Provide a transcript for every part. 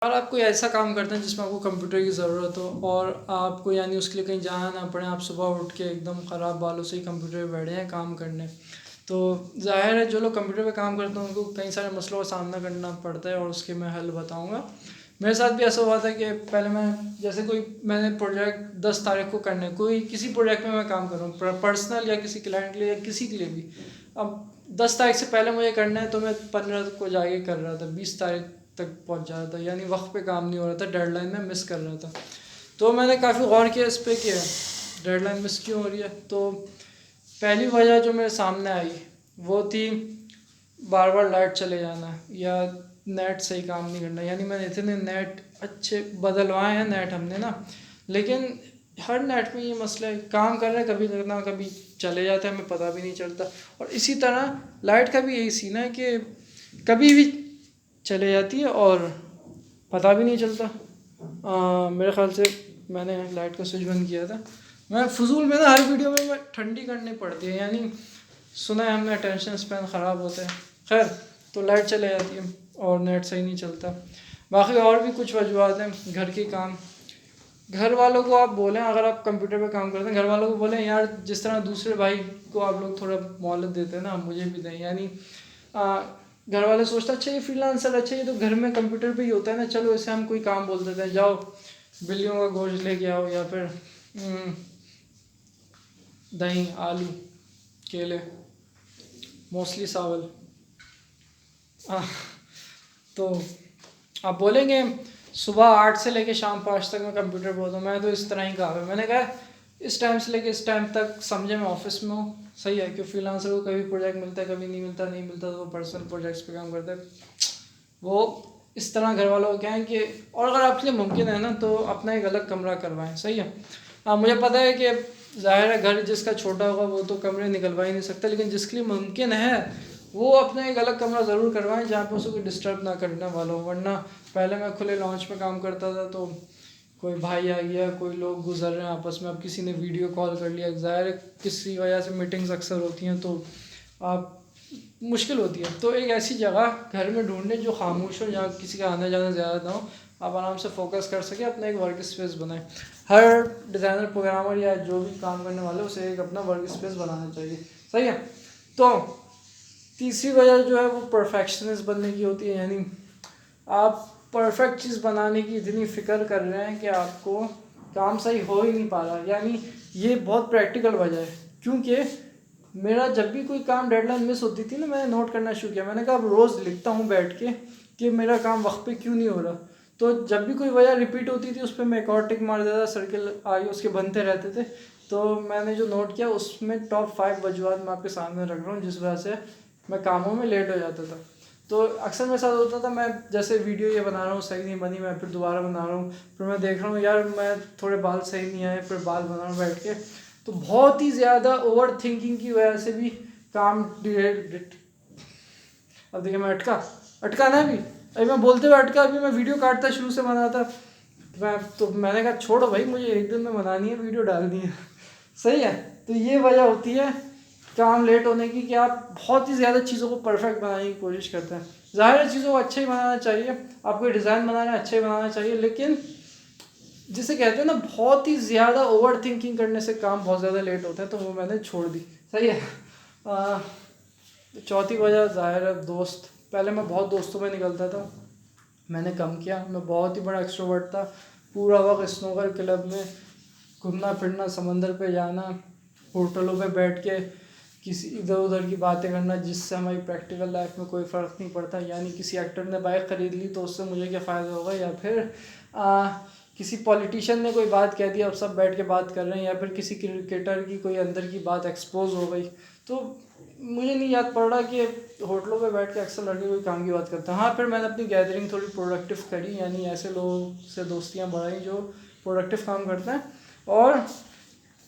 अगर आप कोई ऐसा काम करते हैं जिसमें आपको कंप्यूटर की ज़रूरत हो और आपको यानी उसके लिए कहीं जाना ना पड़े, आप सुबह उठ के एकदम ख़राब बालों से ही कंप्यूटर पे बैठे हैं काम करने, तो ज़ाहिर है जो लोग कंप्यूटर पे काम करते हैं उनको कई सारे मसलों का सामना करना पड़ता है और उसके मैं हल बताऊंगा। मेरे साथ भी ऐसा हुआ था कि पहले मैं जैसे मैंने प्रोजेक्ट 10 तारीख को करना है, कोई किसी प्रोजेक्ट में मैं काम कर रहा हूँ पर्सनल या किसी क्लाइंट के लिए या किसी के लिए भी। अब 10 तारीख से पहले मुझे करना है तो मैं 15 को जाके कर रहा था, 20 तारीख तक पहुंच जा रहा था, यानी वक्त पे काम नहीं हो रहा था, डेडलाइन में मिस कर रहा था। तो मैंने काफ़ी गौर किया इस पर कि डेडलाइन मिस क्यों हो रही है। तो पहली वजह जो मेरे सामने आई वो थी बार बार लाइट चले जाना या नेट सही काम नहीं करना। यानी मैंने इतने नेट अच्छे बदलवाए हैं नेट हमने ना, लेकिन हर नेट में ये मसला है, काम कर रहे हैं कभी ना कभी चले जाते हैं, हमें पता भी नहीं चलता। और इसी तरह लाइट का भी यही सीन है कि कभी भी चले जाती है और पता भी नहीं चलता। मेरे ख्याल से मैंने लाइट का स्विच बंद किया था। मैं फजूल में ना हर वीडियो में मैं ठंडी करनी पड़ती है, यानी सुना है हमने अटेंशन स्पैन ख़राब होता है। खैर, तो लाइट चले जाती है और नेट सही नहीं चलता। बाकी और भी कुछ वजूहत हैं, घर के काम। घर वालों को आप बोलें, अगर आप कंप्यूटर पे काम करते हैं, घर वालों को बोलें यार जिस तरह दूसरे भाई को आप लोग थोड़ा मोहलत देते हैं ना, मुझे भी दें। यानी घर वाले सोचते अच्छा ये फ्रीलांसर, अच्छा ये तो घर में कंप्यूटर पे ही होता है ना, चलो इसे हम कोई काम बोल देते हैं, जाओ बिल्लियों का गोश्त लेके आओ या फिर दही, आलू, केले, मोस्टली चावल। तो आप बोलेंगे सुबह 8 से लेके शाम 5 तक मैं कंप्यूटर पर होता हूँ, मैं तो इस तरह ही कहा है। मैंने कहा इस टाइम से लेके इस टाइम तक समझे मैं ऑफिस में हूँ, सही है। क्यों फ्रीलांसर को कभी प्रोजेक्ट मिलता है, कभी नहीं मिलता तो वो पर्सनल प्रोजेक्ट्स पे काम करता है। वो इस तरह घर वालों को क्या है कि, और अगर आपके लिए मुमकिन है ना तो अपना एक अलग कमरा करवाएं, सही है। मुझे पता है कि ज़ाहिर है घर जिसका छोटा होगा वो तो कमरे निकलवा ही नहीं सकता, लेकिन जिसके लिए मुमकिन है वो अपना एक अलग कमरा ज़रूर करवाएं जहाँ पे उसको डिस्टर्ब ना करने वाला हो। वरना पहले मैं खुले लॉन्च में काम करता था तो कोई भाई आ गया, कोई लोग गुजर रहे हैं आपस में, अब किसी ने वीडियो कॉल कर लिया, ज़ाहिर है किसी वजह से मीटिंग्स अक्सर होती हैं तो आप मुश्किल होती है। तो एक ऐसी जगह घर में ढूंढने जो खामोश हो, जहाँ किसी का आना जाना ज़्यादा ना हो, आप आराम से फोकस कर सके, अपना एक वर्क स्पेस बनाएं। हर डिज़ाइनर, प्रोग्रामर या जो भी काम करने वाले उसे एक अपना वर्क स्पेस बनाना चाहिए, सही है। तो तीसरी वजह जो है वो परफेक्शनिस्ट बनने की होती है। यानी आप परफेक्ट चीज़ बनाने की इतनी फ़िक्र कर रहे हैं कि आपको काम सही हो ही नहीं पा रहा। यानी ये बहुत प्रैक्टिकल वजह है, क्योंकि मेरा जब भी कोई काम डेडलाइन मिस होती थी ना, मैंने नोट करना शुरू किया। मैंने कहा अब रोज़ लिखता हूँ बैठ के कि मेरा काम वक्त पे क्यों नहीं हो रहा। तो जब भी कोई वजह रिपीट होती थी उस पर मैं एक और टिक मार देता, सर्कल आगे उसके बनते रहते थे। तो मैंने जो नोट किया उसमें टॉप 5 वजूहत मैं आपके सामने रख रहा हूँ जिस वजह से मैं कामों में लेट हो जाता था। तो अक्सर मेरे साथ होता था, मैं जैसे वीडियो ये बना रहा हूँ सही नहीं बनी, मैं फिर दोबारा बना रहा हूँ, फिर मैं देख रहा हूँ यार मैं थोड़े बाल सही नहीं आए, फिर बाल बना रहा हूँ बैठ के। तो बहुत ही ज़्यादा ओवर थिंकिंग की वजह से भी काम अब देखिए मैं अटका ना भी, अभी मैं बोलते हुए अटका, अभी मैं वीडियो काटता शुरू से बनाता मैंने कहा छोड़ो भाई, मुझे एक दिन में बनानी है, वीडियो डालनी है, सही है। तो ये वजह होती है काम लेट होने की कि आप बहुत ही ज़्यादा चीज़ों को परफेक्ट बनाने की कोशिश करते हैं। ज़ाहिर चीज़ों को अच्छा ही बनाना चाहिए, आपको डिज़ाइन बनाना अच्छा ही बनाना चाहिए, लेकिन जिसे कहते हैं ना बहुत ही ज़्यादा ओवर थिंकिंग करने से काम बहुत ज़्यादा लेट होता है, तो वो मैंने छोड़ दी, सही है। चौथी वजह ज़ाहिर है दोस्त। पहले मैं बहुत दोस्तों में निकलता था, मैंने कम किया। मैं बहुत ही बड़ा एक्सट्रोवर्ट था, पूरा वक्त स्नोकर क्लब में घूमना फिरना, समंदर पे जाना, होटलों पे बैठ के किसी इधर उधर की बातें करना जिससे हमारी प्रैक्टिकल लाइफ में कोई फ़र्क नहीं पड़ता। यानी किसी एक्टर ने बाइक ख़रीद ली तो उससे मुझे क्या फ़ायदा होगा, या फिर किसी पॉलिटिशियन ने कोई बात कह दी, अब सब बैठ के बात कर रहे हैं, या फिर किसी क्रिकेटर की कोई अंदर की बात एक्सपोज हो गई। तो मुझे नहीं याद पड़ रहा कि होटलों पे बैठ के अक्सर लड़के कोई काम की बात करते हैं। हाँ, फिर मैंने अपनी गैदरिंग थोड़ी प्रोडक्टिव करी, यानी ऐसे लोगों से दोस्तियाँ बढ़ाई जो प्रोडक्टिव काम करते हैं। और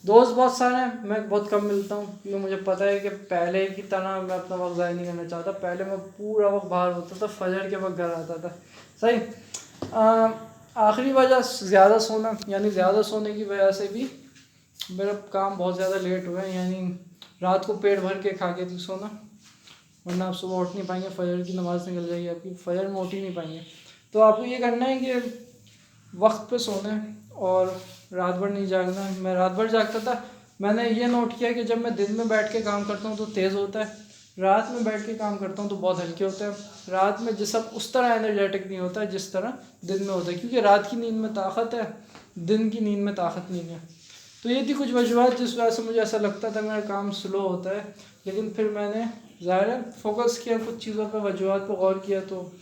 दोस्त बहुत सारे हैं, मैं बहुत कम मिलता हूँ क्योंकि मुझे पता है कि पहले की तरह मैं अपना वक्त ज़ाया नहीं करना चाहता। पहले मैं पूरा वक्त बाहर होता था, फजर के वक्त घर आता था, सही। आखिरी वजह ज़्यादा सोना, यानी ज़्यादा सोने की वजह से भी मेरा काम बहुत ज़्यादा लेट हुआ है। यानी रात को पेट भर के खा के थी सोना, वरना आप सुबह उठ नहीं पाएंगे, फजर की नमाज़ निकल जाएगी आपकी, फजर में उठ ही नहीं पाएंगे। तो आपको ये करना है कि वक्त पे सोना है और रात भर नहीं जागना है। मैं रात भर जागता था, मैंने ये नोट किया कि जब मैं दिन में बैठ के काम करता हूँ तो तेज़ होता है, रात में बैठ के काम करता हूँ तो बहुत हल्के होते हैं। रात में जिसम उस तरह एनर्जेटिक नहीं होता है जिस तरह दिन में होता है, क्योंकि रात की नींद में ताकत है, दिन की नींद में ताकत नहीं है। तो ये थी कुछ वजूहत जिस वजह से मुझे ऐसा लगता था मेरा काम स्लो होता है। लेकिन फिर मैंने ज़ाहिर है फोकस किया, कुछ चीज़ों पर, वजूहत पर गौर किया, तो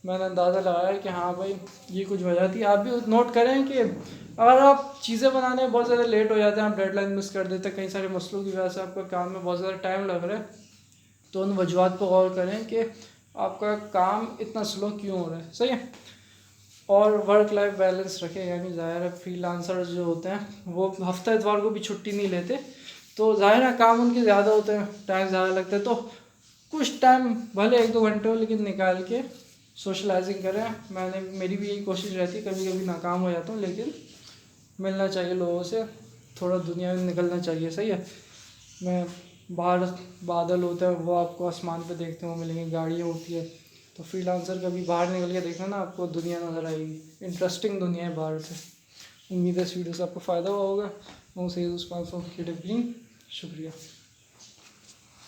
मैंने अंदाज़ा लगाया कि हाँ भाई ये कुछ वजह थी। आप भी नोट करें कि अगर आप चीज़ें बनाने में बहुत ज़्यादा लेट हो जाते हैं, आप डेडलाइन मिस कर देते हैं, कई सारे मसलों की वजह से आपका काम में बहुत ज़्यादा टाइम लग रहा है, तो उन वजूहत पर गौर करें कि आपका काम इतना स्लो क्यों हो रहा है। सही है। और वर्क लाइफ बैलेंस रखें, यानी ज़ाहिर है फ्रीलांसर्स जो होते हैं वो हफ्ता इतवार को भी छुट्टी नहीं लेते, तो ज़ाहिर है काम उनके ज़्यादा होते हैं, टाइम ज़्यादा लगता है, तो कुछ टाइम भले 1-2 घंटे हो लेकिन निकाल के सोशलाइजिंग करें। मेरी भी यही कोशिश रहती है, कभी कभी नाकाम हो जाता हूँ, लेकिन मिलना चाहिए लोगों से, थोड़ा दुनिया में निकलना चाहिए। सही है। मैं बाहर बादल होते हैं वो आपको आसमान पे देखते हो मिलेंगे, गाड़ियाँ होती है, तो फ्रीलांसर कभी बाहर निकल के देखना ना, आपको दुनिया नज़र आएगी, इंटरेस्टिंग दुनिया है बाहर से। उम्मीद है इस वीडियो से आपको फ़ायदा हुआ होगा। मैं Syed Usman from creative green. शुक्रिया।